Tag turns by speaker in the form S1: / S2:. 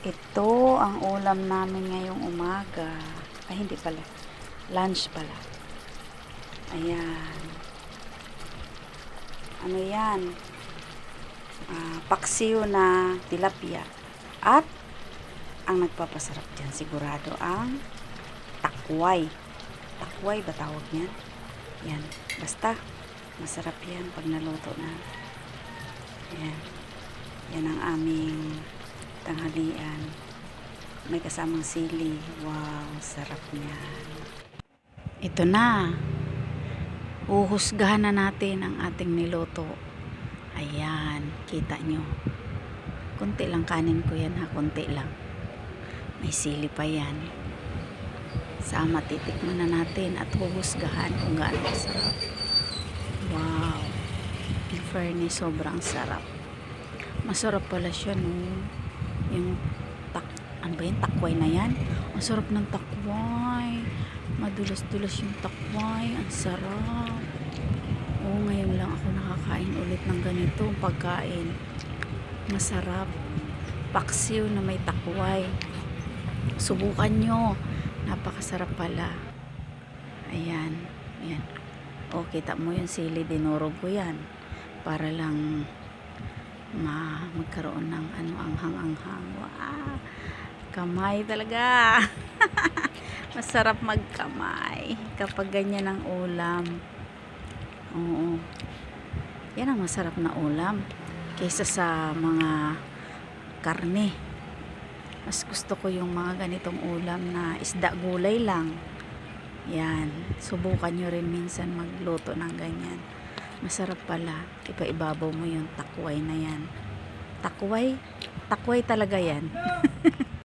S1: Ito ang ulam namin ngayong umaga. Ay, hindi pala. Lunch pala. Ayan. Ano yan? Paksiw na tilapia. At, ang nagpapasarap dyan, sigurado ang takway. Takway ba tawag niyan? Yan. Basta, masarap yan pag naluto na. Yan. Yan ang aming tanghalian. May kasamang sili. Wow, sarap niyan. Ito na. Uhusgahan na natin ang ating niluto. Ayan, kita nyo. Kunti lang kanin ko yan ha, kunti lang. May sili pa yan. Sama, titikman na natin at uhusgahan kung gaano sarap. Wow. In fairness, sobrang sarap. Masarap pala siya, no? Yung ano ba yun? Takway na yan? Ang sarap ng takway. Madulas-dulas yung takway. Ang sarap. Oo, ngayon lang ako nakakain ulit ng ganito pagkain. Masarap. Paksiw na may takway. Subukan nyo. Napakasarap pala. Ayan. Ayan. O, kita mo yung sili. Dinurog ko yan. Para lang magkaroon ng anghang-anghang. Wow. Kamay talaga. Masarap magkamay kapag ganyan ang ulam. Oo. Yan ang masarap na ulam kaysa sa mga karne. Mas gusto ko yung mga ganitong ulam na isda gulay lang. Yan. Subukan nyo rin minsan magluto ng ganyan. Masarap pala. Ipa-ibabaw mo yung takway na yan. Takway? Takway talaga yan.